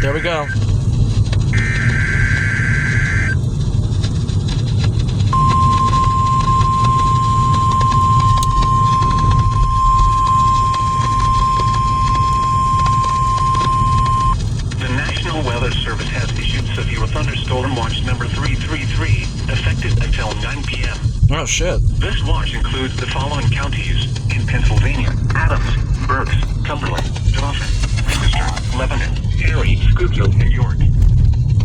There we go. The National Weather Service has issued severe thunderstorm watch number 333, effective until 9 p.m. Oh, shit. This watch includes the following counties in Pennsylvania: Adams, Berks, Cumberland, Dauphin, Lancaster, Lebanon, Erie, Schuylkill, and York.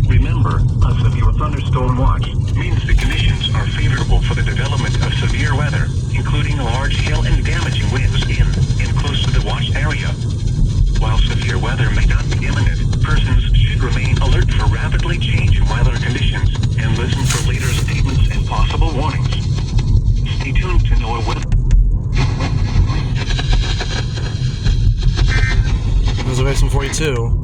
Remember, a severe thunderstorm watch means the conditions are favorable for the development of severe weather, including large hail and damaging winds in and close to the watch area. While severe weather may not be imminent, persons should remain alert for rapidly changing weather conditions and listen for later statements and possible warnings. Stay tuned to know what. Reservation 42.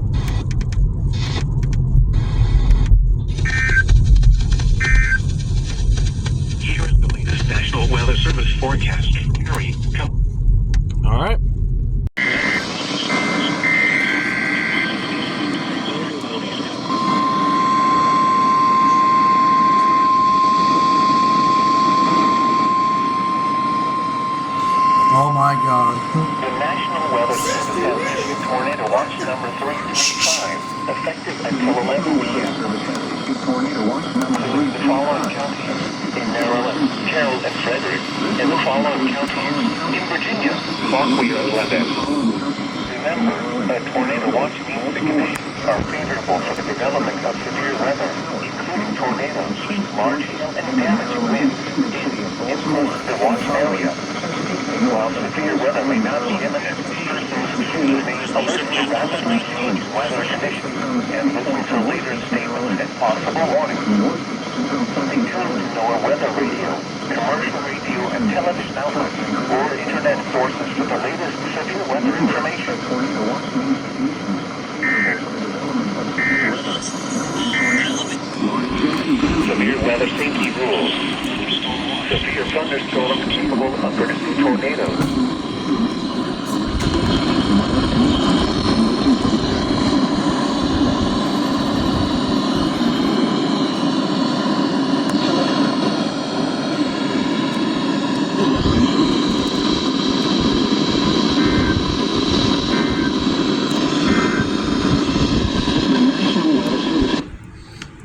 Here is the latest National Weather Service forecast. Erie, All right. Oh my God. The National Weather Service has issued tornado watch number 335, effective until 11 p.m. Includes the following counties in Maryland: Carroll and Frederick, and the following counties in Virginia: Fauquier and Lebanon. Remember, a tornado watch means the conditions are favorable for the development of severe weather, including tornadoes, large hail, and damaging winds in and close to the watch area. While severe weather may not be imminent, persons should remain alert to rapidly changing weather conditions and listen for later statements and possible warnings. Stay tuned to NOAA Weather Radio, commercial radio and television outlets, or internet sources for the latest severe weather information. Severe weather safety rules. Severe thunderstorms capable of producing tornadoes.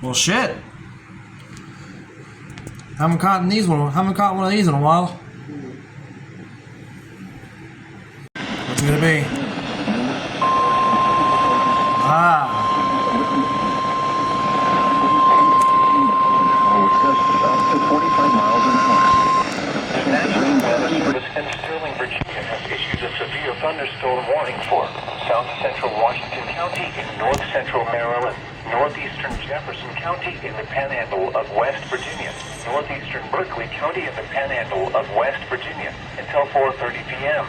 Well, shit. Haven't caught one of these in a while. What's it gonna be? Up to 45 miles an hour. The National Weather Service in Sterling, Virginia has issued a severe thunderstorm warning for south central Washington County in north central Maryland, northeastern Jefferson County in the Panhandle of West Virginia, northeastern Berkeley County in the Panhandle of West Virginia until 4:30 p.m.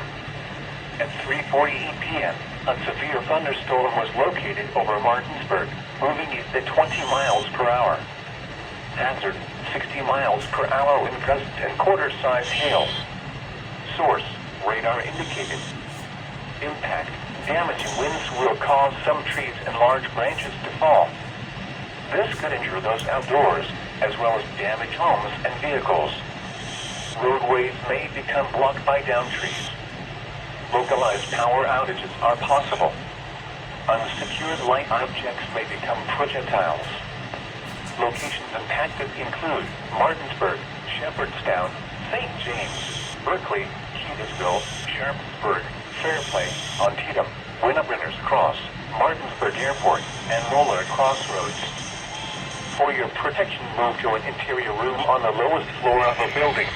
At 3:48 p.m., a severe thunderstorm was located over Martinsburg, moving at 20 miles per hour. Hazard: 60 miles per hour wind gusts and quarter-size hail. Source: radar indicated. Impact: damaging winds will cause some trees and large branches to fall. This could injure those outdoors, as well as damage homes and vehicles. Roadways may become blocked by downed trees. Localized power outages are possible. Unsecured light objects may become projectiles. Locations impacted include Martinsburg, Shepherdstown, St. James, Berkeley, Keedysville, Sharpsburg, Fairplay, Antietam, Winter's Cross, Martinsburg Airport, and Moeller Crossroads. For your protection, move to an interior room on the lowest floor of a building.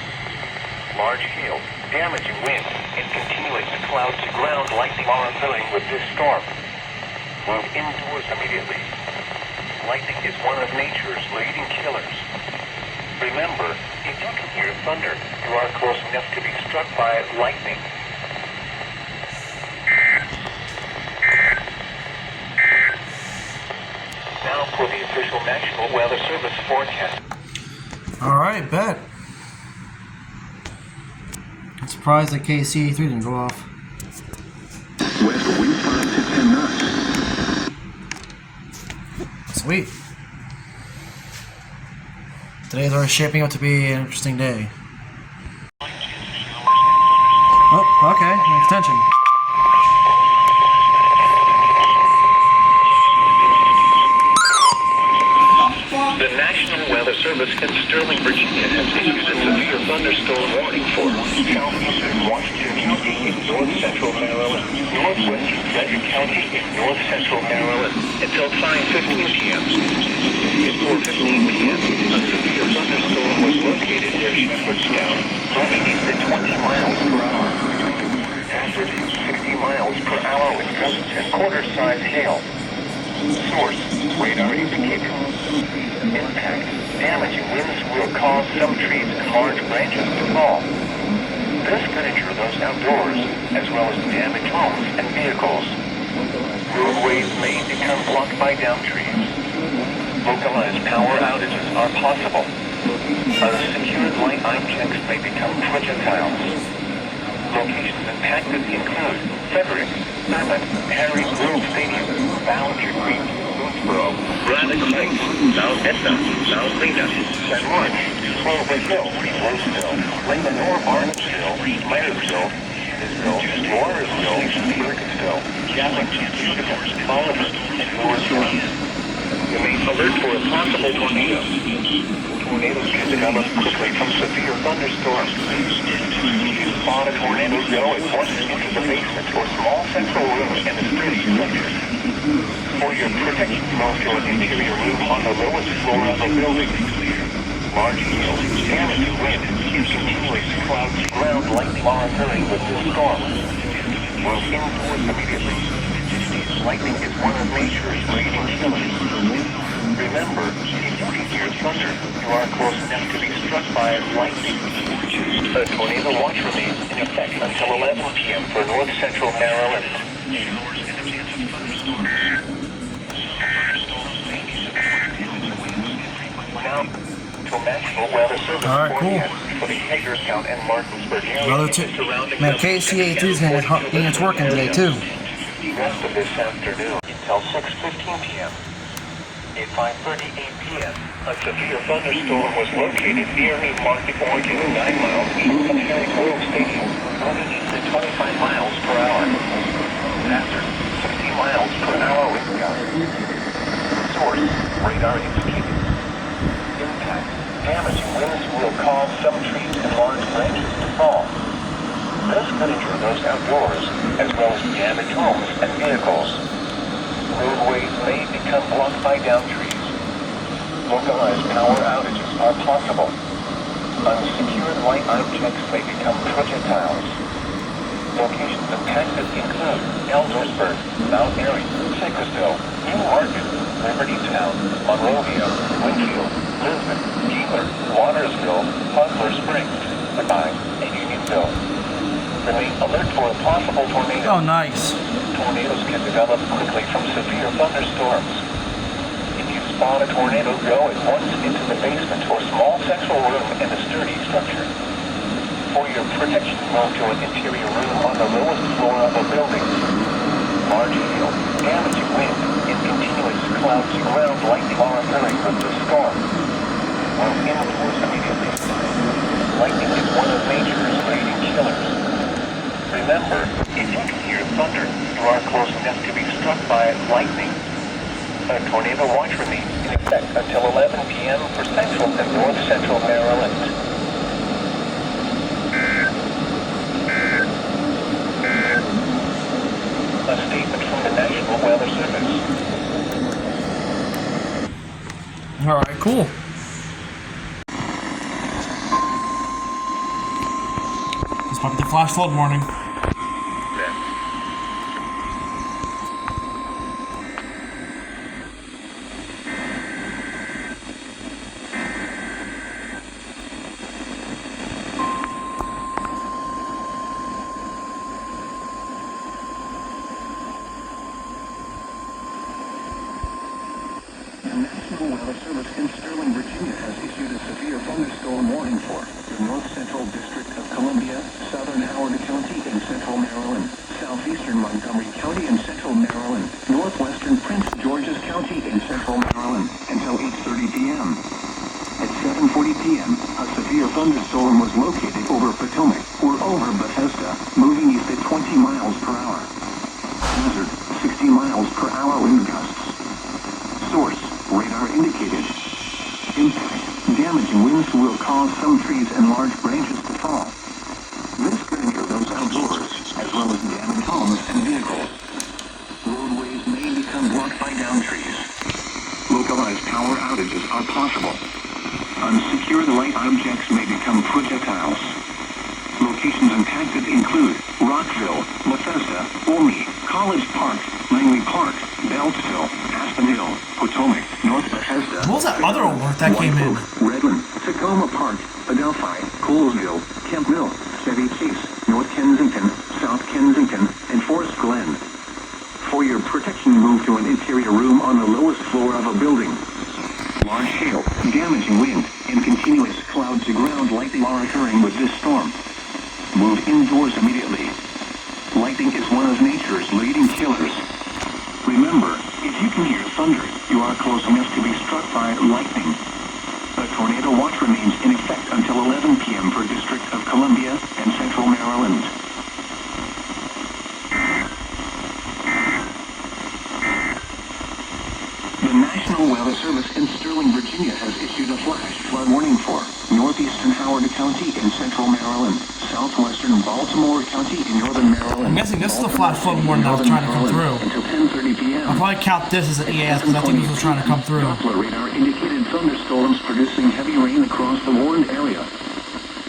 Large hail, damaging wind, and continuing cloud-to-ground lightning are occurring with this storm. Move indoors immediately. Lightning is one of nature's leading killers. Remember, if you can hear thunder, you are close enough to be struck by lightning. Now for the official National Weather Service forecast. Alright, bet. I'm surprised that KC-83 didn't go off. West wind 5 to 10 knots. Sweet. Today's already shaping up to be an interesting day. Oh, okay. An extension. The National Weather Service in Sterling, Virginia has issued a severe thunderstorm warning for southeastern Washington County in north-central Maryland, northwestern Frederick County in north-central Maryland until 5:15 p.m. At 4:15 p.m., a severe thunderstorm was located near Shepherdstown, moving east at 20 miles per hour. After 60 miles per hour with gusts and quarter-size hail. Source, radar indicator. Impact, damaging winds will cause some trees and large branches to fall. This could injure those outdoors, as well as damage homes and vehicles. Roadways may become blocked by downed trees. Localized power outages are possible. Unsecured light line checks may become projectiles. Locations impacted include Frederick, Mammoth, Harry Grove Stadium, Ballinger Creek, Boonesboro, Braddock Heights, South Etna, South Lena, San March, Clover Hill, Roseville, Lena Nor, Barnesville, Myersville, Edisville, Lawrenceville, Burkittsville, Gallatin, Utica, Oliver, and Mooresville. You may alert for a possible tornado. Tornadoes can develop quickly from severe thunderstorms. If you spot a tornado, go at once into the basement or small central room and the sturdy structure. For your protection, move to an interior room on the lowest floor of a building. Large hail, damaging wind, and continuous clouds ground lightning are occurring with this storm. Move indoors immediately. Lightning is one of nature's leading killers. Remember, if you can hear thunder, you are close enough to be struck by lightning. A tornado watch remains in effect until 11 p.m. for north-central Maryland. Now, to National Weather Service forecast for the Hagerstown and Martinsburg area surrounding Man, KC82 is getting its working today, too. Rest of this afternoon until 6:15 p.m. At 5:38 p.m., a severe thunderstorm was located near New Market, Oregon, 9 miles east of Harry Grove Stadium, moving east at 25 miles per hour. After 60 miles per hour wind gusts. Source, radar indicated. Impact, damaging winds will cause some trees and large branches to fall. This could injure those outdoors, as well as damage homes and vehicles. Roadways may become blocked by downed trees. Localized power outages are possible. Unsecured light line checks may become projectiles. Locations impacted include Eldersburg, Mount Airy, Sacresville, New Market, Libertytown, Monrovia, Winfield, Lisbon, Keeler, Watersville, Poplar Springs, Goodbye, and Unionville. Remain alert for a possible tornado. Oh, nice. Tornadoes can develop quickly from severe thunderstorms. If you spot a tornado, go at once into the basement or small central room in a sturdy structure. For your protection, move to an interior room on the lowest floor of a building. Large hail, damaging wind, and continuous clouds ground lightning are occurring with the storm. Move indoors immediately. Lightning is one of nature's leading killers. Remember, if you can hear thunder, you are close enough to be struck by lightning. A tornado watch remains in effect until 11 p.m. for central and north-central Maryland. A statement from the National Weather Service. Alright, cool. Let's pop the flash flood warning. The National Weather Service in Sterling, Virginia has issued a severe thunderstorm warning for the north-central District of Columbia, southern Howard County and central Maryland, southeastern Montgomery County and central Maryland, northwestern Prince George's County and central Maryland, 60 miles per hour wind gusts. Source, radar indicated. Impact, damaging winds will cause some trees and large branches to fall. This could injure those outdoors, as well as damage homes and vehicles. Roadways may become blocked by downed trees. Localized power outages are possible. Unsecure the right objects may become projectiles. Locations impacted include Rockville, Bethesda, Olney, College Park, Langley Park, Beltsville, Aspen Hill, Potomac, North Bethesda. What was that other alert that came in? Redland, Tacoma Park, Adelphi, Colesville, Kemp Mill, Chevy Chase, North Kensington, South Kensington, and Forest Glen. For your protection, move to an interior room on the lowest floor of a building. Large hail, damaging wind, and continuous cloud-to-ground lightning are occurring with this storm. Move indoors immediately. Lightning is one of nature's leading killers. Remember, if you can hear thunder, you are close enough to be struck by lightning. A tornado watch remains in effect until 11 p.m. for District of Columbia and Central Maryland. The National Weather Service in Sterling, Virginia has issued a flash flood warning for northeastern Howard County in central Maryland, southwestern Baltimore County in northern Maryland. I'm guessing this is the flash flood warning that was trying to come through. Until 10:30 p.m. I'll probably count this as an EAS because I think this was trying to come through. Doppler radar indicated thunderstorms producing heavy rain across the warned area.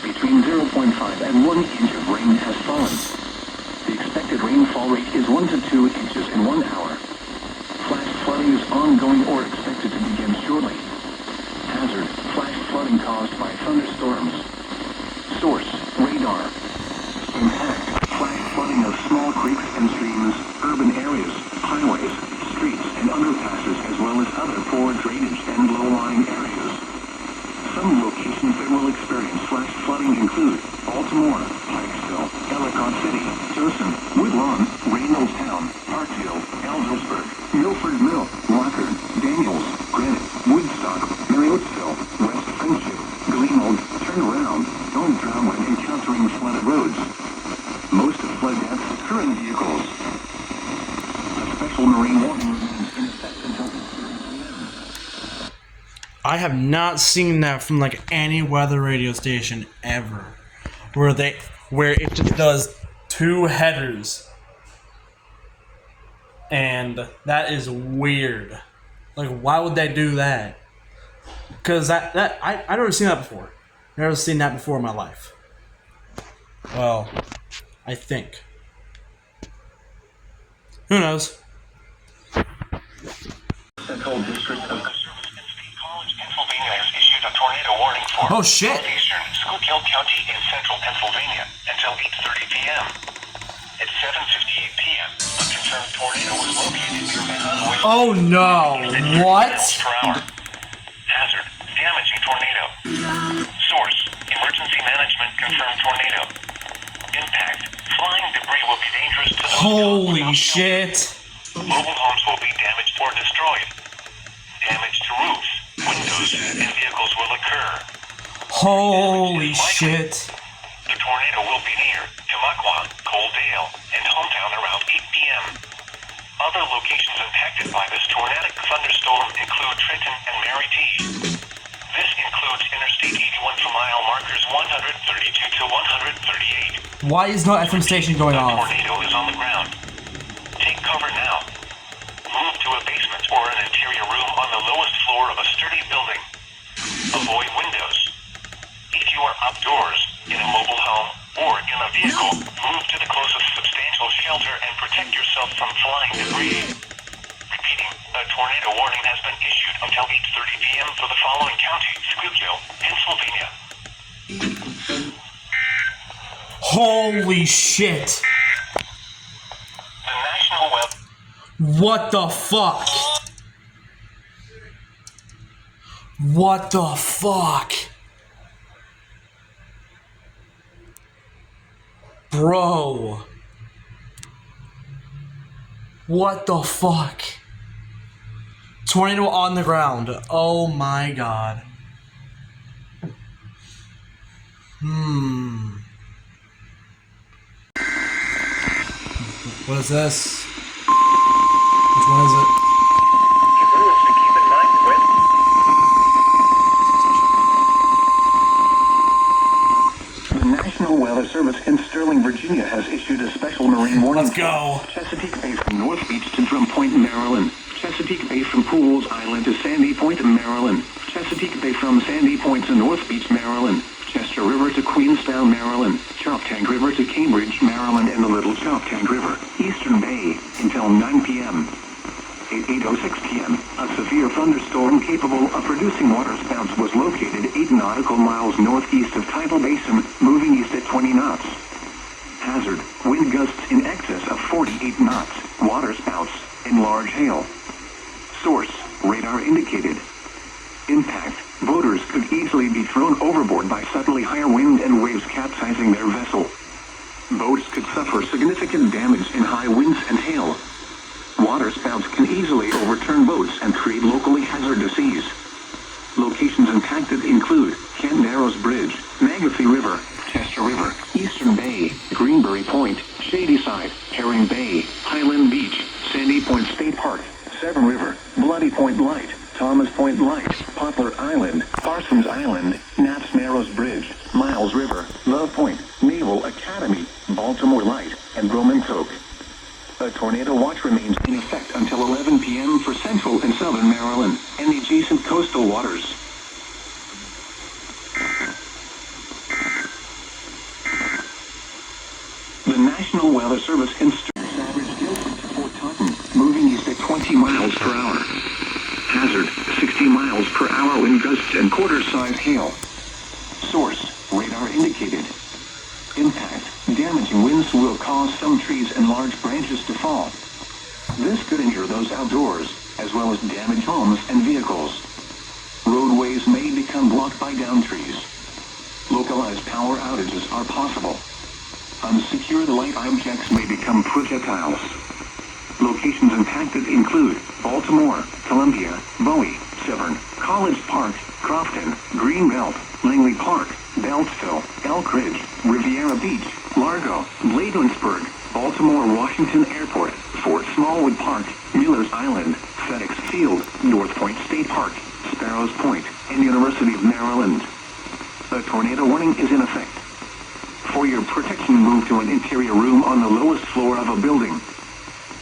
Between 0.5 and 1 inch of rain has fallen. The expected rainfall rate is 1 to 2 inches in 1 hour. Flash flooding is ongoing or expected to begin shortly. Hazard, flash flooding caused by thunderstorms. Source, radar. Impact, flash flooding of small creeks and streams, urban areas, highways, streets, and underpasses, as well as other poor drainage and low-lying areas. Some locations that will experience flash flooding include Baltimore, Pikesville, Ellicott City, Towson, Woodlawn, Reynoldstown, Parkville, Aldersburg, Milford Mill, Lockard, Daniels, Granite, Woodstock, Marriottsville, West Friendship, Gleenold. Turn around. Don't drown when encountering flooded roads. Most of flood deaths occur in vehicles. A special marine warning remains in effect until 10:30 p.m. I have not seen that from like any weather radio station ever, where it just does two headers, and that is weird. Like, why would they do that? Because I never seen that before. Never seen that before in my life. Well, I think. Who knows? Central District of College, Pennsylvania has issued a tornado warning for Oh shit! northeastern Schuylkill County in central Pennsylvania until 8:30 p.m. At 7:58 p.m., a confirmed tornado was located near Manhattan. Oh no! What? Per hour. Hazard, damaging tornado. Source, emergency management confirmed tornado. Impact, flying debris will be dangerous to those. Holy shit! Mobile homes will be damaged or destroyed. Damage to roofs, windows, and vehicles will occur. Holy shit! The tornado will be near Tamaqua, Coaldale, and hometown around 8 p.m. Other locations impacted by this tornadic thunderstorm include Trenton and Mary T. This includes Interstate 81 for mile markers 132 to 138. Why is no FM station going The off? tornado is on the ground. Take cover now. Move to a basement or an interior room on the lowest floor of a sturdy building. Avoid windows. If you are outdoors, in a mobile home, or in a vehicle, move to the closest substantial shelter and protect yourself from flying debris. Repeating, a tornado warning has been issued until 8:30 p.m. for the following county: Schuylkill, Pennsylvania. Holy shit! The National Weather. What the fuck? What the fuck? Bro. What the fuck? Tornado on the ground. Oh my god. What is this? Which one is it? Rules to keep in mind with. The National Weather Service in Sterling, Virginia has issued a special marine warning. Let's go. Chesapeake Bay from North Beach to Drum Point, Maryland. Chesapeake Bay from Pools Island to Sandy Point, Maryland. Chesapeake Bay from Sandy Point to North Beach, Maryland. Chester River to Queenstown, Maryland. Choptank River to Cambridge, Maryland, and the Little Choptank River. Eastern Bay until 9 p.m. At 8:06 p.m., a severe thunderstorm capable of producing waterspouts was located 8 nautical miles northeast of Tidal Basin, moving east at 20 knots. Hazard, wind gusts in excess of 48 knots, waterspouts, and large hail. Source, radar indicated. Impact, boaters could easily be thrown overboard by suddenly higher wind and waves capsizing their vessel. Boats could suffer significant damage in high winds and hail. Waterspouts can easily overturn boats and create locally hazardous seas. Locations impacted include Kent Narrows Bridge, McAfee River, Chester River, Eastern Bay, Greenberry Point, Shadyside, Herring Bay, Highland Beach, Sandy Point State Park, Severn River, Bloody Point Light, Thomas Point Light, Poplar Island, Parsons Island, Knapp's Narrows Bridge, Miles River, Love Point, Naval Academy, Baltimore Light, and Romantoke. A tornado watch remains in effect until 11 p.m. for central and southern Maryland and the adjacent coastal waters. The National Weather Service in Savage Guilford to Fort Totten, moving east at 20 miles per hour. Hazard, 60 miles per hour wind gusts and quarter-size hail. Source, radar indicated. Impact, damaging winds will cause some trees and large branches to fall. This could injure those outdoors, as well as damage homes and vehicles. Roadways may become blocked by downed trees. Localized power outages are possible. Unsecured light objects may become projectiles. Locations impacted include Baltimore, Columbia, Bowie, Severn, College Park, Crofton, Greenbelt, Langley Park, Beltsville, Elk Ridge, Riviera Beach, Largo, Bladensburg, Baltimore Washington Airport, Fort Smallwood Park, Miller's Island, FedEx Field, North Point State Park, Sparrows Point, and University of Maryland. A tornado warning is in effect. For your protection, move to an interior room on the lowest floor of a building.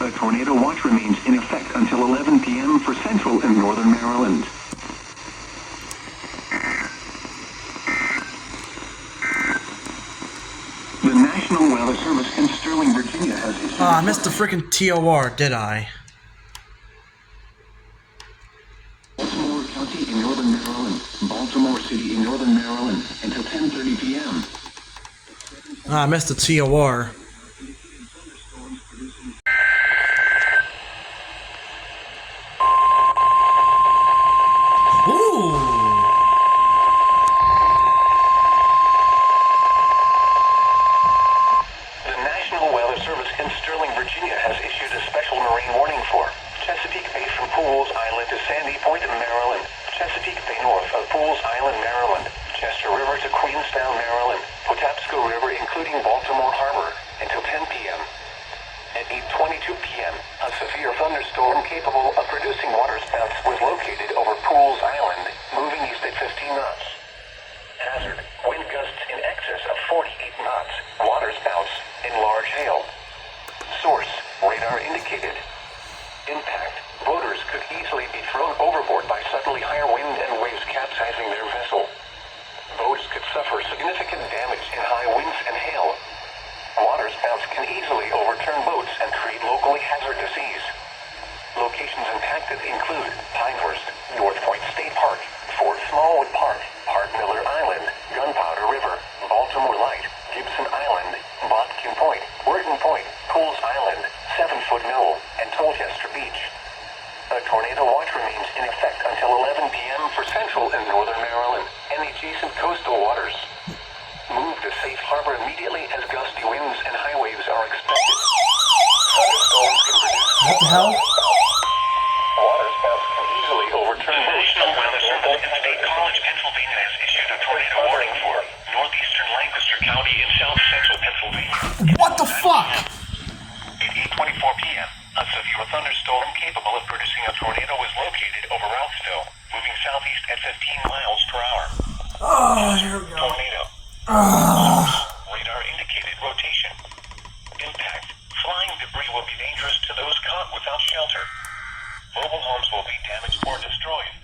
A tornado watch remains in effect until 11 p.m. for central and northern Maryland. The National Weather Service in Sterling, Virginia has issued... I missed the freaking TOR, did I? Baltimore County in northern Maryland, Baltimore City in northern Maryland, until 10:30 p.m. I missed the TOR. Virginia has issued a special marine warning for Chesapeake Bay from Pools Island to Sandy Point, Maryland, Chesapeake Bay north of Pools Island, Maryland, Chester River to Queenstown, Maryland, Patapsco River including Baltimore Harbor until 10 p.m. At 8:22 p.m., a severe thunderstorm capable of producing waterspouts was located over Pools Island, moving east at 15 knots. Hazard, wind gusts in excess of 48 knots, waterspouts, and large hail. Source, radar indicated. Impact, boaters could easily be thrown overboard by suddenly higher wind and waves capsizing their vessel. Boats could suffer significant damage in high winds and hail. Waterspouts can easily overturn boats and create locally hazardous seas. Locations impacted include Pinehurst, North Point State Park, Fort Smallwood Park, Park Miller Island, Gunpowder River, Baltimore Light, Gibson Island, Botkin Point, Wharton Point, Pools Island, 7-Foot Knoll, and Tolchester Beach. A tornado watch remains in effect until 11 p.m. for central and northern Maryland and the adjacent coastal waters. Move to safe harbor immediately as gusty winds and high waves are expected. Thunderstorms can produce... What the hell? Waterspouts can easily overturn... The National Weather Service in State College, Pennsylvania has issued a tornado warning for northeastern Lancaster County in south central Pennsylvania. What the fuck? At 8:24 p.m., A severe thunderstorm capable of producing a tornado is located over Ralphsville, moving southeast at 15 miles per hour. Oh, here we go. Tornado. Source, radar indicated rotation. Impact. Flying debris will be dangerous to those caught without shelter. Mobile homes will be damaged or destroyed.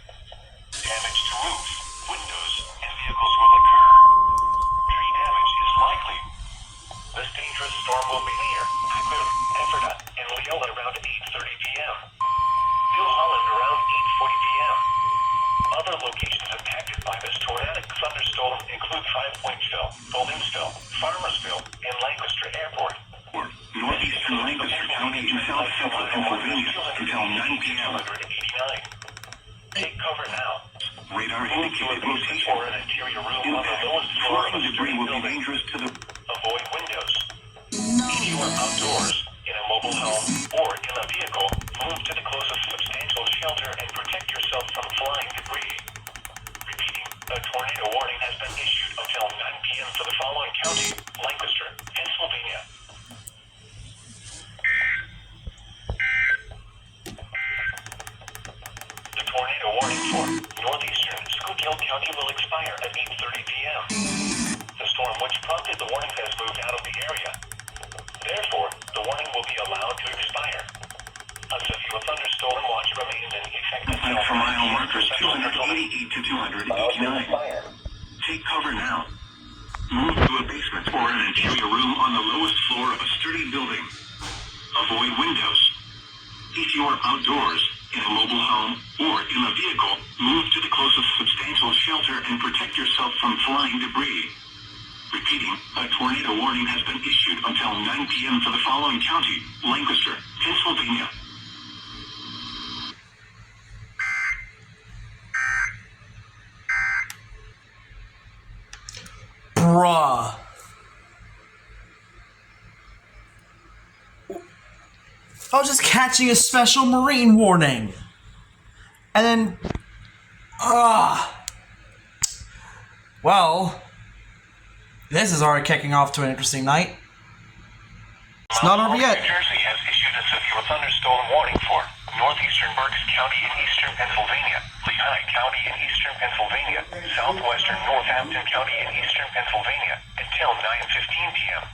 Damage to roofs, windows, and vehicles will occur. Tree damage is likely. This dangerous storm will be near Akron, Ephrata, and Leola around 8:30 p.m. New Holland around 8:40 p.m. Other locations impacted by this tornadic thunderstorm include Five Pointsville, Bowlingsville, Farmersville, and Lancaster Airport. Northeastern Lancaster County in South Central Pennsylvania until 9 p.m. 289. Take cover now. Radar Move to a indicated basement rotation. or an interior room on the Impact. lowest floor of a Flying debris sturdy will be building. dangerous to the... Avoid windows. If you are outdoors, in a mobile home, or in a vehicle, move to the closest substantial shelter and protect yourself from flying debris. Repeating, a tornado warning has been issued until 9 p.m. for the following county: Lancaster, Pennsylvania. The tornado warning for northeastern Schuylkill County will expire at 8:30 p.m. The storm which prompted the warning has moved out of the area. Therefore, the warning will be allowed to expire. A severe thunderstorm watch remains in effect until Impact for mile 9 markers p.m. 288 to 289. Take cover now. Move to a basement or an interior room on the lowest floor of a sturdy building. Avoid windows. If you are outdoors, in a mobile home, or in a vehicle, move to the closest substantial shelter and protect yourself from flying debris. Repeating, a tornado warning has been issued until 9 p.m. for the following county: Lancaster, Pennsylvania. Bruh. I was just catching a special marine warning. And then... Well... This is already kicking off to an interesting night. It's not over yet. New Jersey has issued a severe thunderstorm warning for northeastern Berks County in eastern Pennsylvania, Lehigh County in eastern Pennsylvania, southwestern Northampton County in eastern Pennsylvania until 9:15 p.m.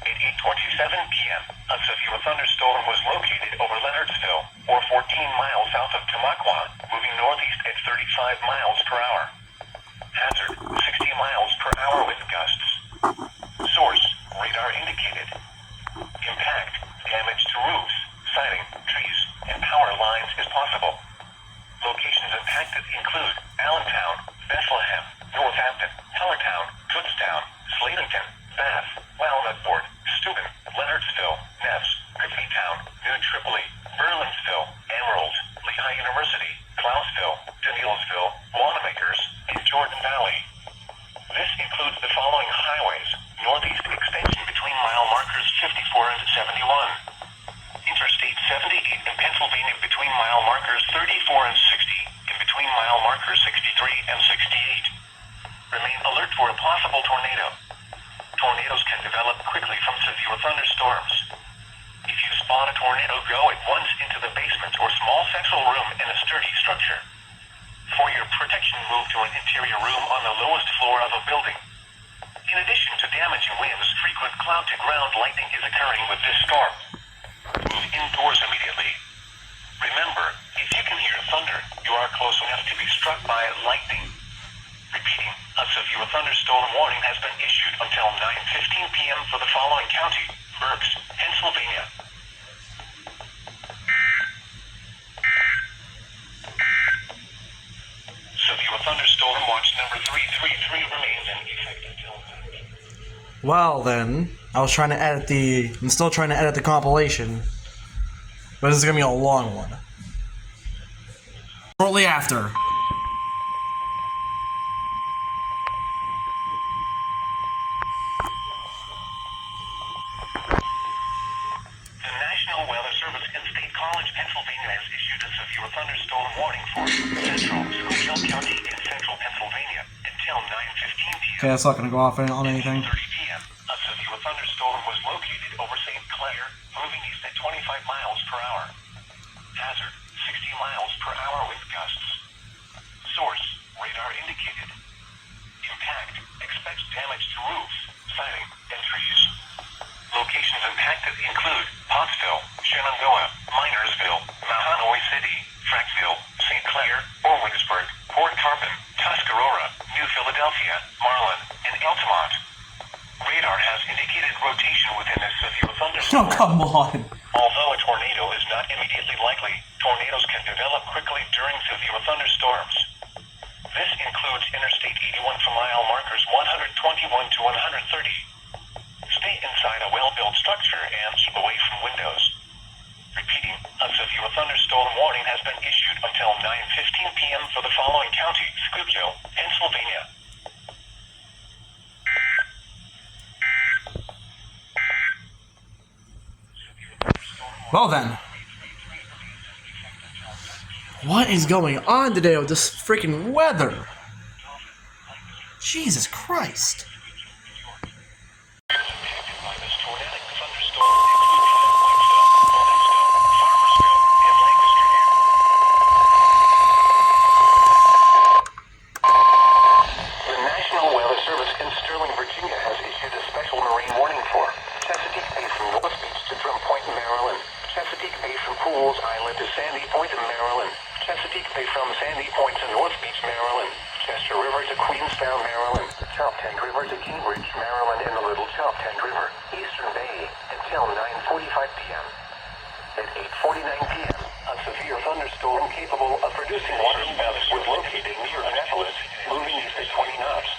At 8:27 p.m., a severe thunderstorm was located over Leonardsville, or 14 miles south of Tamaqua, moving northeast at 35 miles per hour. Hazard, 60 miles per hour wind gusts. Source, radar indicated. Impact, damage to roofs, siding, trees, and power lines is possible. Locations impacted include Allentown, Bethlehem, Northampton, Hellertown, Kutztown, Slatington, Bath, Walnutport, Steuben, Leonardsville, Neves, Coffeetown, New Tripoli, Berlinsville, Emerald, Lehigh University, Clausville, Danielsville, Wanamaker's, and Jordan Valley. This includes the following highways: northeast extension between mile markers 54 and 71. Interstate 78 in Pennsylvania between mile markers 34 and 60, and between mile markers 63 and 68. Remain alert for a possible tornado. Tornadoes can develop quickly from severe thunderstorms. If you spot a tornado, go at once into the basement or small central room in a sturdy structure. For your protection, move to an interior room on the lowest floor of a building. In addition to damaging winds, frequent cloud-to-ground lightning is occurring with this storm. Move indoors immediately. Remember, if you can hear thunder, you are close enough to be struck by lightning. Repeating, a severe thunderstorm warning has been issued until 9:15 p.m. for the following county: Berks, Pennsylvania. Severe thunderstorm watch number 333 remains in effect until... Well then, I was trying to edit I'm still trying to edit the compilation. But this is gonna be a long one. Shortly after. The National Weather Service in State College, Pennsylvania has issued a severe thunderstorm warning for central Schuylkill County in central Pennsylvania until 9:15 p.m. Okay, that's not gonna go off on anything. 30 p.m. A severe thunderstorm was located over St. Clair, moving east at 25 miles miles per hour. Hazard, 60 miles per hour wind gusts. Source, radar indicated. Impact, expects damage to roofs, siding, and trees. Locations impacted include Pottsville, Shenandoah, Minersville, Mahanoy City, Frackville, St. Clair, Owensburg, Port Carbon, Tuscarora, New Philadelphia, Marlin, and Altamont. Radar has indicated rotation within a severe Oh, thunderstorm. come on. Although a tornado is not immediately likely, tornadoes can develop quickly during severe thunderstorms. This includes Interstate 81 for mile markers 121 to 130. Stay inside a well-built structure and keep away from windows. Repeating, a severe thunderstorm warning has been issued until 9:15 p.m. for the following county: Schuylkill, Pennsylvania. Well then. What is going on today with this freaking weather? Jesus Christ. By this tornadic thunderstorm include Farmersville, and Lancaster. The National Weather Service in Sterling, Virginia has issued a special marine warning for Chesapeake Bay from North Beach to Drum Point, Maryland. Chesapeake Bay from Pools Island to Sandy Point in Maryland. Chesapeake Bay from Sandy Point to North Beach, Maryland. Chester River to Queenstown, Maryland. Choptank River to Cambridge, Maryland, and the Little Choptank River, Eastern Bay, until 9:45 p.m. At 8:49 p.m., a severe thunderstorm capable of producing waterspouts was located near Annapolis, moving east at 20 knots.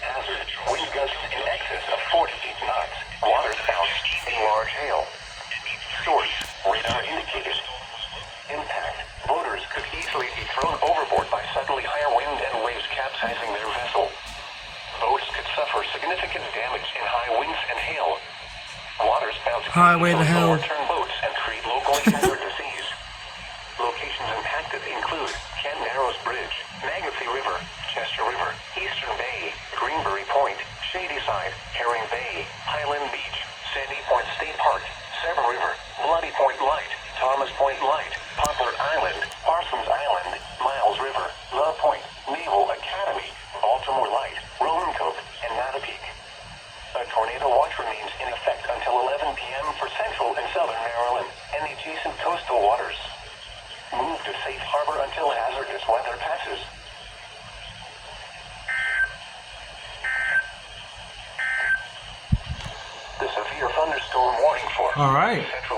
Hazard, wind gusts in excess of 48 knots. Waterspouts in large hail. Source, radar indicated. Impact, boaters could easily be thrown overboard by suddenly higher wind and waves capsizing their vessel. Boats could suffer significant damage in high winds and hail. Waterspouts could Highway to easily hell. overturn boats and create locally injured disease. Locations impacted include Ken Narrows Bridge, Magothy River, Chester River, Eastern Bay, Greenberry Point, Shadyside, Herring Bay, Highland Beach, Sandy Point State Park, Severn River, Bloody Point Light, Thomas Point Light, Poplar Island, Parsons Island, Miles River, Love Point, Naval Academy, Baltimore Light, Roman Cove, and Mattapique. A tornado watch remains in effect until 11 p.m. for central and southern Maryland and the adjacent coastal waters. Move to safe harbor until hazardous weather passes. The severe thunderstorm warning for All right. Central